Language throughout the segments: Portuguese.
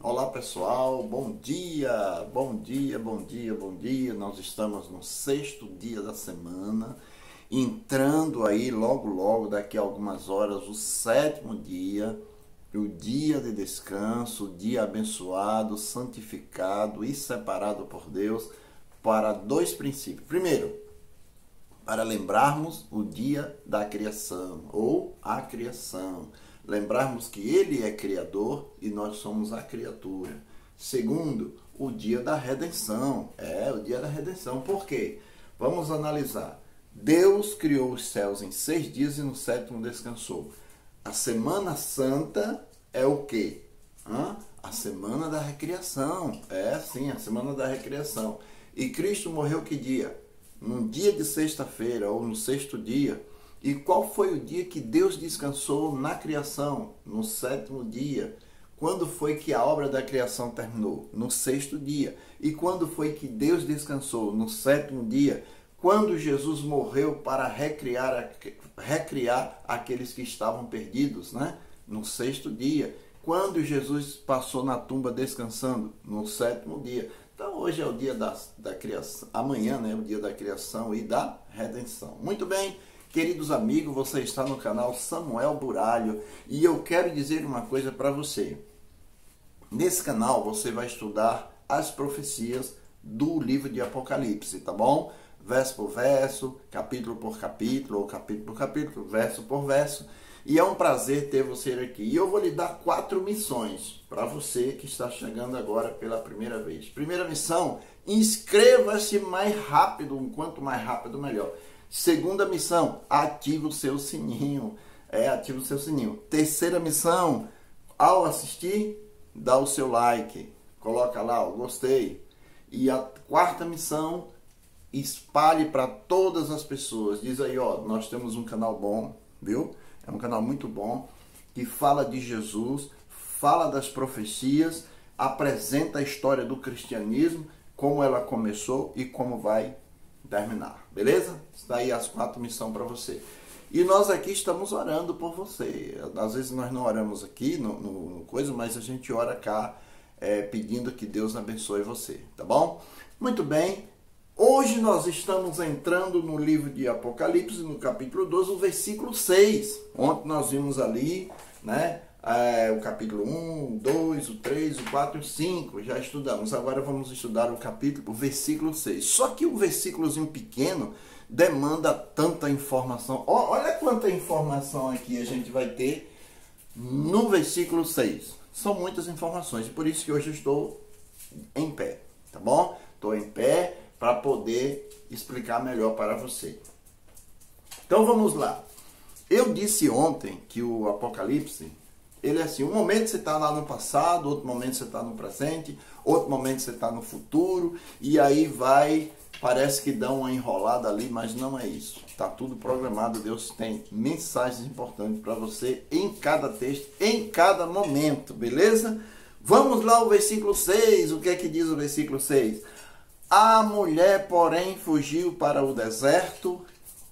Olá pessoal, bom dia, bom dia, bom dia, bom dia. Nós estamos no 6º dia da semana, entrando aí logo daqui a algumas horas o 7º dia, o dia de descanso, o dia abençoado, santificado e separado por Deus para dois princípios. Primeiro, para lembrarmos o dia da criação ou a criação. Lembrarmos que Ele é Criador e nós somos a criatura. Segundo, o dia da redenção. O dia da redenção. Por quê? Vamos analisar. Deus criou os céus em 6 dias e no 7º descansou. A Semana Santa é o quê? A Semana da Recriação. Sim, a Semana da Recriação. E Cristo morreu que dia? Num dia de sexta-feira ou no 6º dia. E qual foi o dia que Deus descansou na criação? No 7º dia. Quando foi que a obra da criação terminou? No 6º dia. E quando foi que Deus descansou? No 7º dia. Quando Jesus morreu para recriar aqueles que estavam perdidos, né? No 6º dia. Quando Jesus passou na tumba descansando? No 7º dia. Então hoje é o dia da criação, amanhã, né? O dia da criação e da redenção. Muito bem. Queridos amigos, você está no canal Samuel Buralho e eu quero dizer uma coisa para você. Nesse canal você vai estudar as profecias do livro de Apocalipse, tá bom? Verso por verso, capítulo por capítulo, ou capítulo por capítulo, verso por verso. E é um prazer ter você aqui. E eu vou lhe dar 4 missões para você que está chegando agora pela primeira vez. Primeira missão, inscreva-se mais rápido, quanto mais rápido melhor. Segunda missão, ative o seu sininho. Ative o seu sininho. Terceira missão, ao assistir, dá o seu like. Coloca lá o gostei. E a 4ª missão, espalhe para todas as pessoas. Diz aí, ó, nós temos um canal bom, viu? É um canal muito bom, que fala de Jesus, fala das profecias, apresenta a história do cristianismo, como ela começou e como vai terminar, beleza? Está aí as 4 missões para você. E nós aqui estamos orando por você. Às vezes nós não oramos aqui no coisa, mas a gente ora cá pedindo que Deus abençoe você, tá bom? Muito bem. Hoje nós estamos entrando no livro de Apocalipse, no capítulo 12, o versículo 6. Ontem nós vimos ali, né? O capítulo 1, o 2, o 3, o 4 e o 5, já estudamos. Agora vamos estudar o versículo 6. Só que o versículozinho pequeno demanda tanta informação. Olha quanta informação aqui a gente vai ter no versículo 6. São muitas informações, e por isso que hoje eu estou em pé, tá bom? Estou em pé para poder explicar melhor para você. Então vamos lá. Eu disse ontem que o Apocalipse, ele é assim, um momento você está lá no passado, outro momento você está no presente, outro momento você está no futuro, e aí parece que dá uma enrolada ali, mas não é isso. Está tudo programado, Deus tem mensagens importantes para você em cada texto, em cada momento, beleza? Vamos lá ao versículo 6, o que é que diz o versículo 6? A mulher, porém, fugiu para o deserto,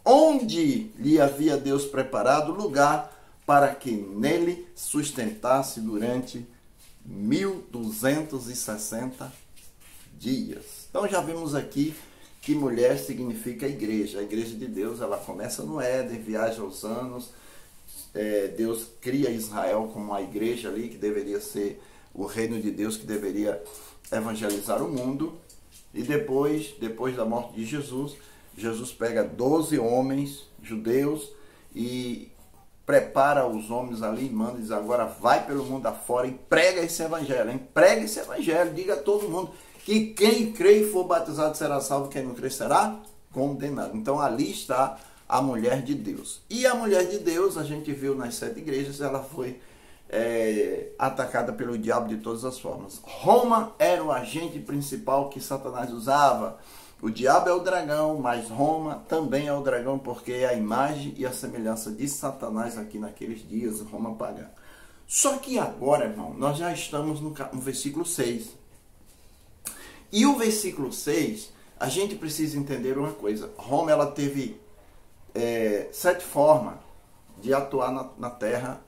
onde lhe havia Deus preparado lugar para que nele sustentasse durante 1260 dias. Então já vimos aqui que mulher significa igreja. A igreja de Deus, ela começa no Éden, viaja aos anos. Deus cria Israel como a igreja ali, que deveria ser o reino de Deus, que deveria evangelizar o mundo. E depois da morte de Jesus, Jesus pega 12 homens judeus e prepara os homens ali, manda e diz, agora vai pelo mundo afora e prega esse evangelho, hein? Prega esse evangelho, diga a todo mundo que quem crê e for batizado será salvo, quem não crê será condenado. Então ali está a mulher de Deus. E a mulher de Deus, a gente viu nas 7 igrejas, ela foi atacada pelo diabo de todas as formas. Roma era o agente principal que Satanás usava. O diabo é o dragão, mas Roma também é o dragão, porque é a imagem e a semelhança de Satanás aqui naqueles dias, Roma pagã. Só que agora, irmão, nós já estamos no versículo 6. E o versículo 6, a gente precisa entender uma coisa. Roma, ela teve 7 formas de atuar na terra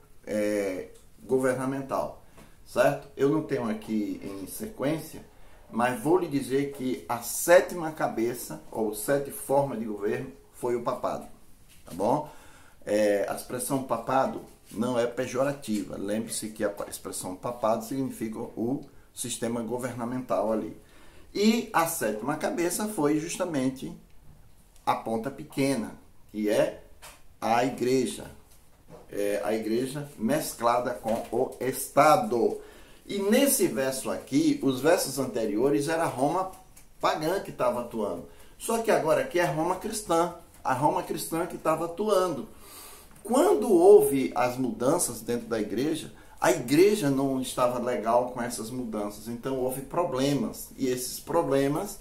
governamental. certo? Eu não tenho aqui em sequência, mas vou lhe dizer que a sétima cabeça, ou sete formas de governo, foi o papado, tá bom? A expressão papado não é pejorativa. Lembre-se que a expressão papado significa o sistema governamental ali. E a sétima cabeça foi justamente a ponta pequena, que é a igreja. A igreja mesclada com o Estado. E nesse verso aqui, os versos anteriores era Roma pagã que estava atuando. Só que agora aqui é Roma cristã. A Roma cristã que estava atuando. Quando houve as mudanças dentro da igreja, a igreja não estava legal com essas mudanças. Então houve problemas. E esses problemas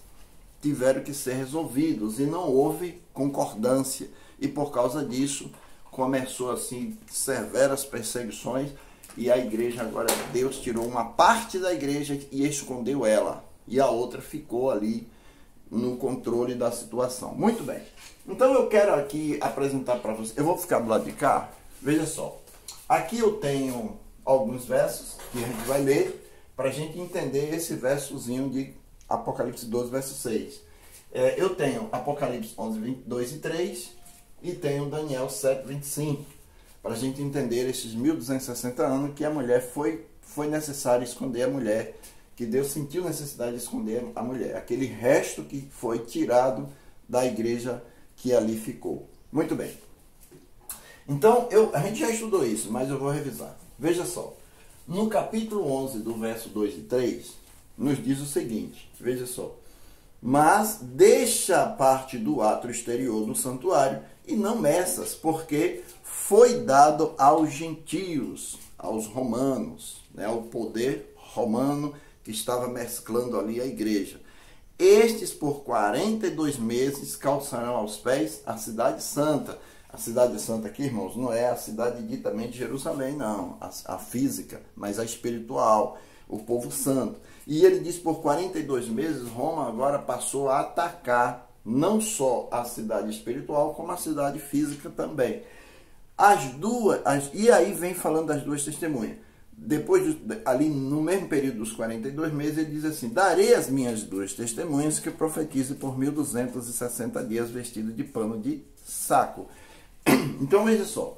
tiveram que ser resolvidos. E não houve concordância. E por causa disso, começou assim severas perseguições. E a igreja agora, Deus tirou uma parte da igreja e escondeu ela. E a outra ficou ali no controle da situação. Muito bem. Então eu quero aqui apresentar para vocês. Eu vou ficar do lado de cá. Veja só. Aqui eu tenho alguns versos que a gente vai ler para a gente entender esse versozinho de Apocalipse 12, verso 6. Eu tenho Apocalipse 11, 22 e 3 e tenho Daniel 7, 25. Para a gente entender esses 1260 anos que a mulher foi necessário esconder a mulher, que Deus sentiu necessidade de esconder a mulher, aquele resto que foi tirado da igreja que ali ficou. Muito bem. Então, a gente já estudou isso, mas eu vou revisar. Veja só, no capítulo 11, do verso 2 e 3, nos diz o seguinte, veja só. Mas deixa a parte do átrio exterior do santuário e não meças, porque foi dado aos gentios, aos romanos, né, o poder romano que estava mesclando ali a igreja. Estes por 42 meses calçarão aos pés a cidade santa. A cidade santa aqui, irmãos, não é a cidade ditamente de Jerusalém, não, a física, mas a espiritual, o povo santo. E ele diz, por 42 meses, Roma agora passou a atacar não só a cidade espiritual, como a cidade física também. E aí vem falando das duas testemunhas. Depois, ali no mesmo período dos 42 meses, ele diz assim, darei as minhas duas testemunhas que profetizem por 1260 dias vestido de pano de saco. Então veja só,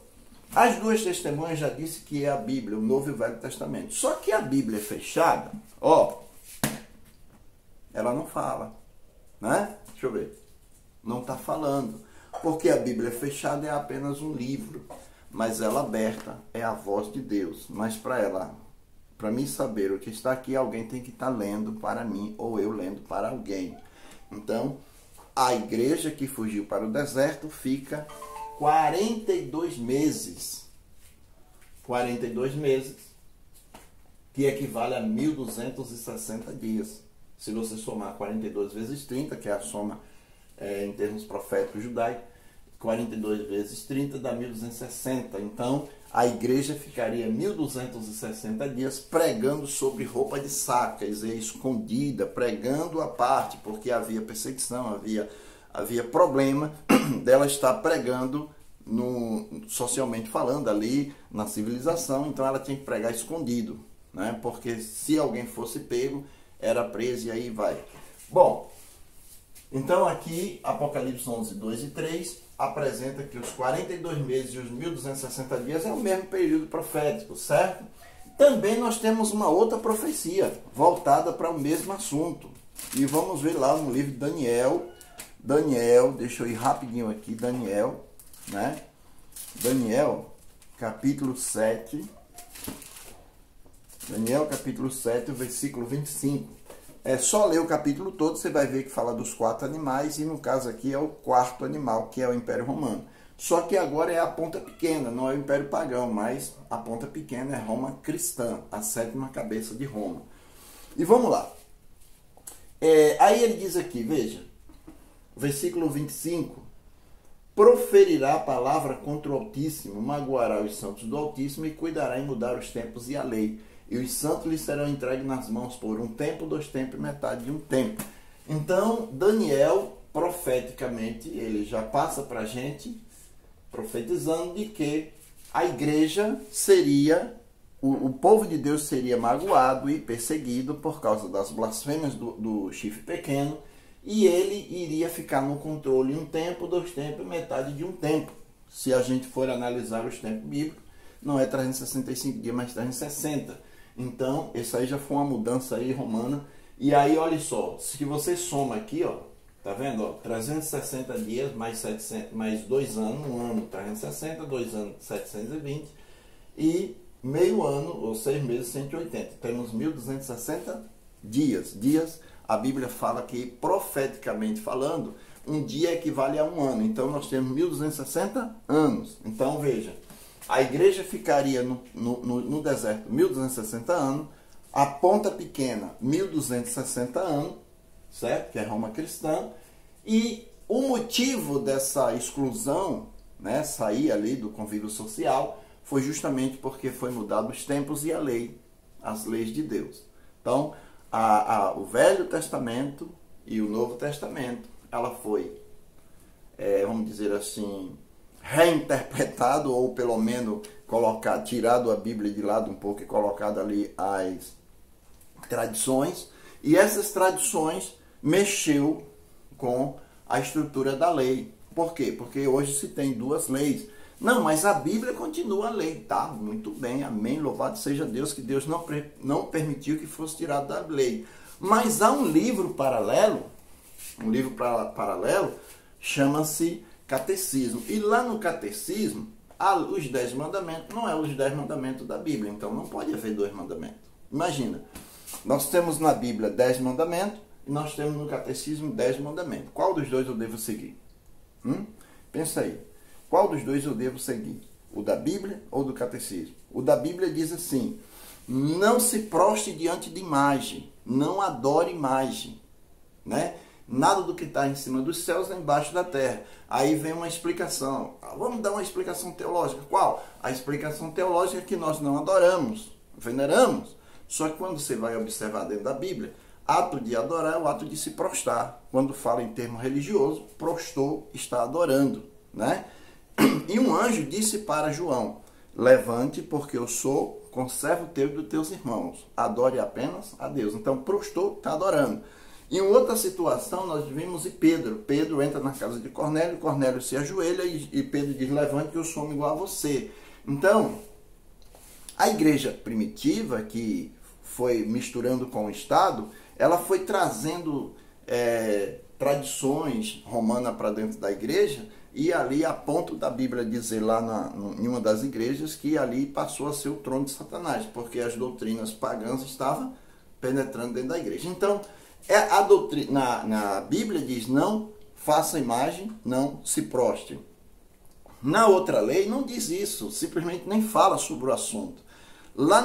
as duas testemunhas já disse que é a Bíblia, o Novo e o Velho Testamento. Só que a Bíblia é fechada, ela não fala, né? Deixa eu ver. Não está falando. Porque a Bíblia fechada é apenas um livro, mas ela aberta é a voz de Deus. Mas para mim saber o que está aqui, alguém tem que estar lendo para mim ou eu lendo para alguém. Então, a igreja que fugiu para o deserto fica 42 meses. 42 meses, que equivale a 1260 dias. Se você somar 42 vezes 30, que é a soma em termos proféticos judaicos, 42 vezes 30 dá 1260. Então, a igreja ficaria 1260 dias pregando sobre roupa de saco, quer dizer, escondida, pregando à parte, porque havia perseguição, havia problema dela estar pregando socialmente falando ali na civilização, então ela tinha que pregar escondido, né? Porque se alguém fosse pego, era preso e aí vai. Bom, então aqui Apocalipse 11, 2 e 3 apresenta que os 42 meses e os 1260 dias é o mesmo período profético, certo? Também nós temos uma outra profecia voltada para o mesmo assunto. E vamos ver lá no livro de Daniel, deixa eu ir rapidinho aqui, Daniel, né? Daniel, capítulo 7. Daniel, capítulo 7, o versículo 25. É só ler o capítulo todo, você vai ver que fala dos 4 animais, e no caso aqui é o 4º animal, que é o Império Romano. Só que agora é a ponta pequena, não é o Império Pagão, mas a ponta pequena é Roma cristã, a 7ª cabeça de Roma. E vamos lá. Aí ele diz aqui, veja, versículo 25, proferirá a palavra contra o Altíssimo, magoará os santos do Altíssimo e cuidará em mudar os tempos e a lei. E os santos lhe serão entregues nas mãos por 1 tempo, 2 tempos e metade de 1 tempo. Então, Daniel, profeticamente, ele já passa para a gente, profetizando de que a igreja seria o povo de Deus seria magoado e perseguido por causa das blasfêmias do chifre pequeno, e ele iria ficar no controle um tempo, 2 tempos, metade de um tempo. Se a gente for analisar os tempos bíblicos, não é 365 dias, mas 360. Então, isso aí já foi uma mudança aí romana. E aí, olha só, se você soma aqui, ó, tá vendo? Ó, 360 dias mais 2 anos, um ano 360, 2 anos 720 e meio ano, ou 6 meses, 180. Temos 1260 dias. A Bíblia fala que, profeticamente falando, um dia equivale a um ano. Então, nós temos 1260 anos. Então, veja, a igreja ficaria no deserto 1260 anos, a Ponta Pequena 1260 anos, certo? Que é Roma cristã. E o motivo dessa exclusão, né, sair ali do convívio social, foi justamente porque foi mudado os tempos e a lei, as leis de Deus. Então, o Velho Testamento e o Novo Testamento, ela foi, vamos dizer assim, reinterpretado, ou pelo menos tirado a Bíblia de lado um pouco e colocado ali as tradições, e essas tradições mexeu com a estrutura da lei. Por quê? Porque hoje se tem 2 leis. Não, mas a Bíblia continua a lei. Tá, muito bem, amém, louvado seja Deus, que Deus não permitiu que fosse tirado da lei. Mas há um livro paralelo, chama-se Catecismo. E lá no Catecismo, os 10 mandamentos, não é os 10 mandamentos da Bíblia, então não pode haver 2 mandamentos. Imagina, nós temos na Bíblia 10 mandamentos, e nós temos no Catecismo 10 mandamentos. Qual dos 2 eu devo seguir? Pensa aí. Qual dos 2 eu devo seguir? O da Bíblia ou do Catecismo? O da Bíblia diz assim: não se proste diante de imagem, não adore imagem, né? Nada do que está em cima dos céus é embaixo da terra. Aí vem uma explicação. Vamos dar uma explicação teológica. Qual? A explicação teológica é que nós não adoramos, veneramos. Só que quando você vai observar dentro da Bíblia, ato de adorar é o ato de se prostrar. Quando fala em termo religioso, prostou, está adorando, né? E um anjo disse para João: levante, porque eu sou conservo teu e dos teus irmãos. Adore apenas a Deus. Então, prostou, está adorando. Em outra situação, nós vimos Pedro. Pedro entra na casa de Cornélio, Cornélio se ajoelha e Pedro diz: levante, que eu sou igual a você. Então, a igreja primitiva, que foi misturando com o Estado, ela foi trazendo tradições romanas para dentro da igreja, e ali, a ponto da Bíblia dizer lá em uma das igrejas, que ali passou a ser o trono de Satanás, porque as doutrinas pagãs estavam penetrando dentro da igreja. Então, a doutrina, na Bíblia diz: não faça imagem, não se proste. Na outra lei não diz isso, simplesmente nem fala sobre o assunto. Lá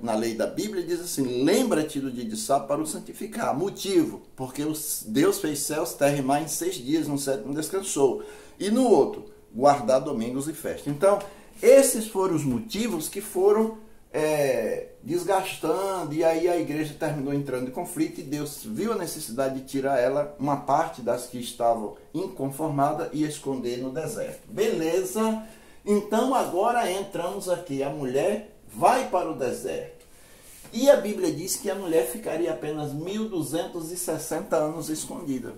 na lei da Bíblia diz assim: lembra-te do dia de sábado para o santificar. Motivo: porque Deus fez céus, terra e mar em 6 dias, no 7º descansou. E no outro, guardar domingos e festas. Então, esses foram os motivos que foram desgastando, e aí a igreja terminou entrando em conflito, e Deus viu a necessidade de tirar ela, uma parte das que estavam inconformadas, e esconder no deserto. Beleza? Então agora entramos aqui, a mulher vai para o deserto. E a Bíblia diz que a mulher ficaria apenas 1260 anos escondida.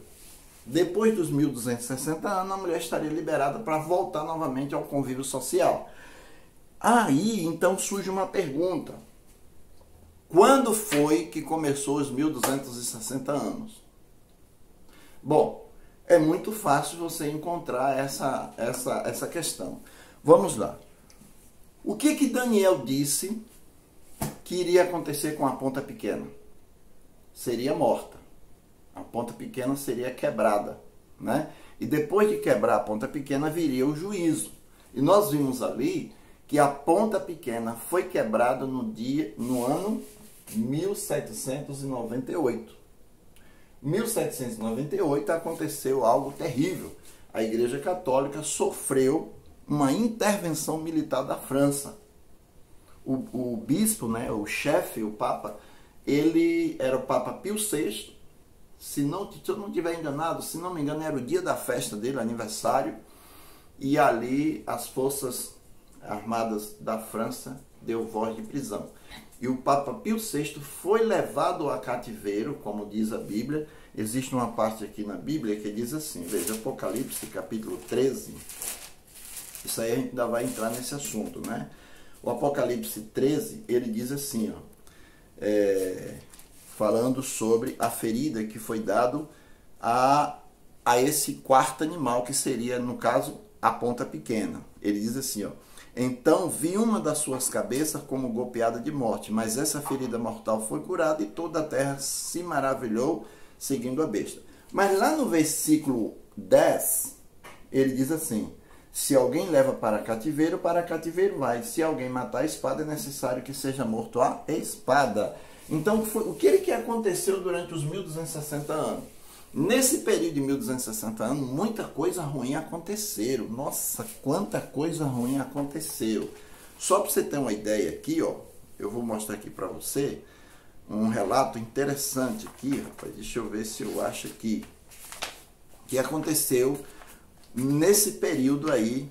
Depois dos 1260 anos, a mulher estaria liberada para voltar novamente ao convívio social. Aí, então, surge uma pergunta: quando foi que começou os 1260 anos? Bom, é muito fácil você encontrar essa questão. Vamos lá. O que Daniel disse que iria acontecer com a Ponta Pequena? Seria morta. A Ponta Pequena seria quebrada, né? E depois de quebrar a Ponta Pequena, viria o juízo. E nós vimos ali que a Ponta Pequena foi quebrada no ano 1798. 1798 aconteceu algo terrível. A Igreja Católica sofreu uma intervenção militar da França. O bispo, né, o chefe, o Papa, ele era o Papa Pio VI. Se eu não estiver enganado, se não me engano, era o dia da festa dele, aniversário. E ali as forças armadas da França deu voz de prisão. E o Papa Pio VI foi levado a cativeiro, como diz a Bíblia. Existe uma parte aqui na Bíblia que diz assim, veja, Apocalipse capítulo 13, isso aí a gente ainda vai entrar nesse assunto, né? O Apocalipse 13, ele diz assim, ó, falando sobre a ferida que foi dado a esse quarto animal, que seria, no caso, a ponta pequena. Ele diz assim, ó, então vi uma das suas cabeças como golpeada de morte, mas essa ferida mortal foi curada e toda a terra se maravilhou seguindo a besta. Mas lá no versículo 10, ele diz assim, se alguém leva para cativeiro vai. Se alguém matar a espada, é necessário que seja morto a espada. Então, o que aconteceu durante os 1260 anos? Nesse período de 1260 anos, muita coisa ruim aconteceu. Nossa, quanta coisa ruim aconteceu. Só para você ter uma ideia aqui, ó, eu vou mostrar aqui para você um relato interessante aqui, rapaz. Deixa eu ver se eu acho aqui. Que aconteceu nesse período aí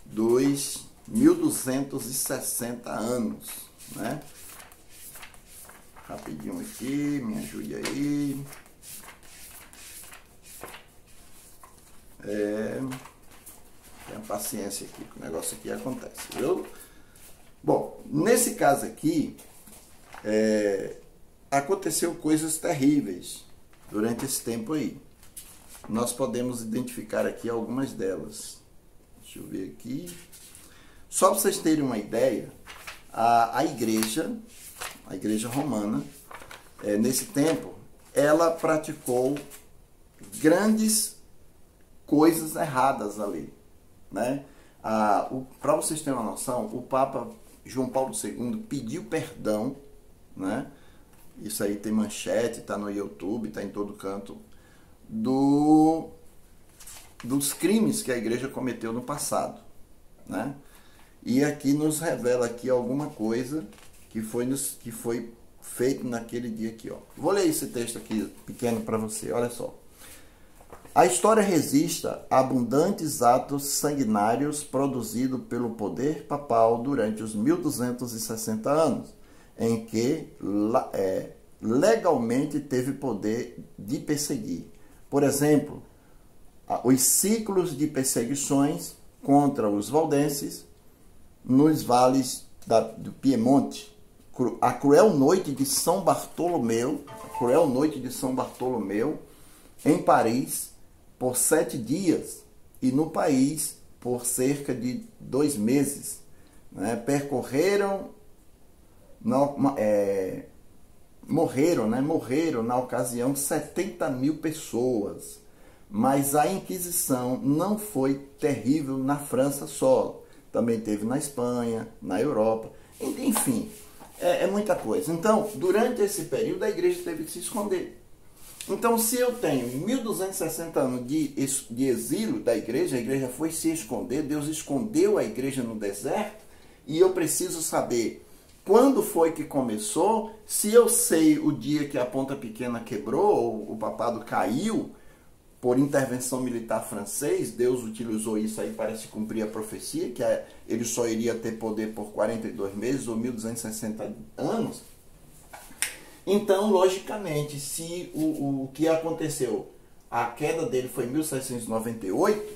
dos 1260 anos, né? Rapidinho aqui, me ajude aí. Tenha paciência aqui, que o negócio aqui acontece, viu? Bom, nesse caso aqui, aconteceu coisas terríveis durante esse tempo aí. Nós podemos identificar aqui algumas delas. Deixa eu ver aqui. Só para vocês terem uma ideia, a igreja romana, nesse tempo, ela praticou grandes coisas erradas ali, né? Para vocês terem uma noção, o Papa João Paulo II pediu perdão, né? Isso aí tem manchete, está no YouTube, está em todo canto, dos crimes que a igreja cometeu no passado, né? E aqui nos revela aqui alguma coisa que foi feito naquele dia aqui, ó. Vou ler esse texto aqui pequeno para você, olha só. A história registra abundantes atos sanguinários produzidos pelo poder papal durante os 1260 anos, em que legalmente teve poder de perseguir. Por exemplo, os ciclos de perseguições contra os valdenses nos vales do Piemonte, a cruel noite de São Bartolomeu, em Paris, por 7 dias, e no país por cerca de 2 meses, né? Morreram na ocasião 70 mil pessoas, mas a Inquisição não foi terrível na França só, também teve na Espanha, na Europa, enfim, é muita coisa. Então, durante esse período, a igreja teve que se esconder. Então, se eu tenho 1260 anos de exílio da igreja, a igreja foi se esconder, Deus escondeu a igreja no deserto, e eu preciso saber quando foi que começou. Se eu sei o dia que a ponta pequena quebrou, ou o papado caiu, por intervenção militar francês, Deus utilizou isso aí para se cumprir a profecia, que ele só iria ter poder por 42 meses, ou 1260 anos. Então, logicamente, se o que aconteceu, a queda dele foi em 1798,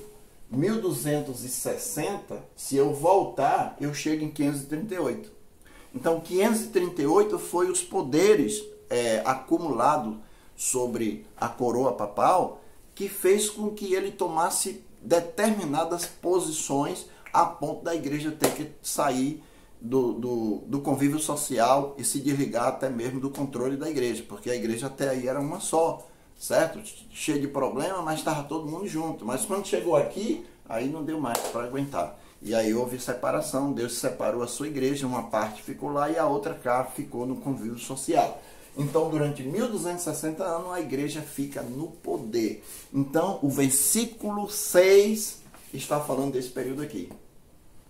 1260, se eu voltar, eu chego em 538. Então, 538 foi os poderes acumulados sobre a coroa papal, que fez com que ele tomasse determinadas posições a ponto da igreja ter que sair do convívio social e se desligar até mesmo do controle da igreja, porque a igreja até aí era uma só, certo? Cheio de problema, mas estava todo mundo junto. Mas quando chegou aqui, aí não deu mais para aguentar. E aí houve separação, Deus separou a sua igreja, uma parte ficou lá e a outra cá ficou no convívio social. Então, durante 1260 anos, a igreja fica no poder. Então, o versículo 6 está falando desse período aqui.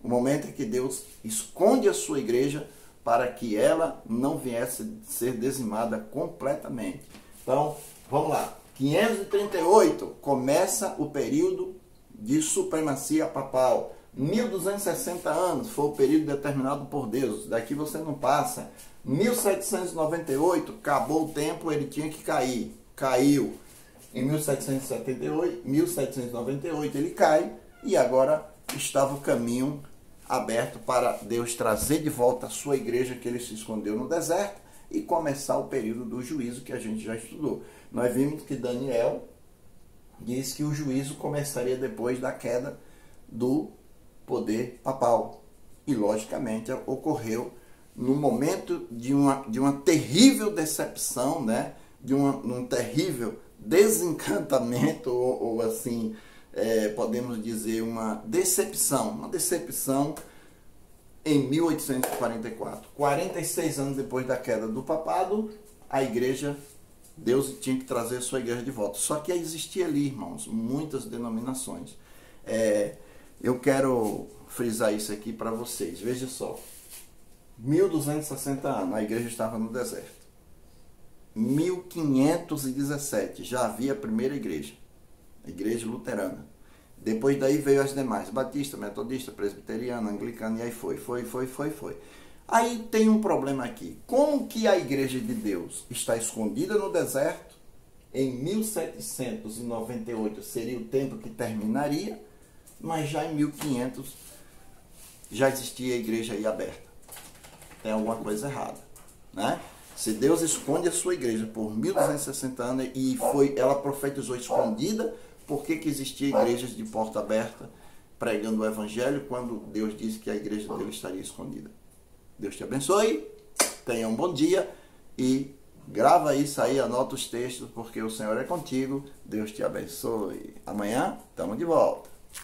O momento em que Deus esconde a sua igreja para que ela não viesse a ser dizimada completamente. Então, vamos lá. 538 começa o período de supremacia papal. 1260 anos foi o período determinado por Deus, daqui você não passa. 1798, acabou o tempo, ele tinha que cair, caiu. Em 1798 ele cai, e agora estava o caminho aberto para Deus trazer de volta a sua igreja que ele se escondeu no deserto e começar o período do juízo que a gente já estudou. Nós vimos que Daniel diz que o juízo começaria depois da queda do poder papal. E logicamente ocorreu no momento de uma terrível decepção, né? De um terrível desencantamento, ou assim, podemos dizer uma decepção em 1844. 46 anos depois da queda do papado, a igreja, Deus tinha que trazer a sua igreja de volta. Só que existia ali, irmãos, muitas denominações. Eu quero frisar isso aqui para vocês. Veja só, 1260 anos, a igreja estava no deserto. 1517 já havia a primeira igreja, a igreja luterana. Depois daí veio as demais, batista, metodista, presbiteriana, anglicana, e aí foi. Aí tem um problema aqui. Como que a igreja de Deus está escondida no deserto? Em 1798 seria o tempo que terminaria, mas já em 1500 já existia a igreja aí aberta. Tem alguma coisa errada, né? Se Deus esconde a sua igreja por 1260 anos e ela profetizou escondida, por que existia igrejas de porta aberta pregando o evangelho quando Deus disse que a igreja dele estaria escondida? Deus te abençoe, tenha um bom dia e grava isso aí, anota os textos, porque o Senhor é contigo. Deus te abençoe. Amanhã estamos de volta.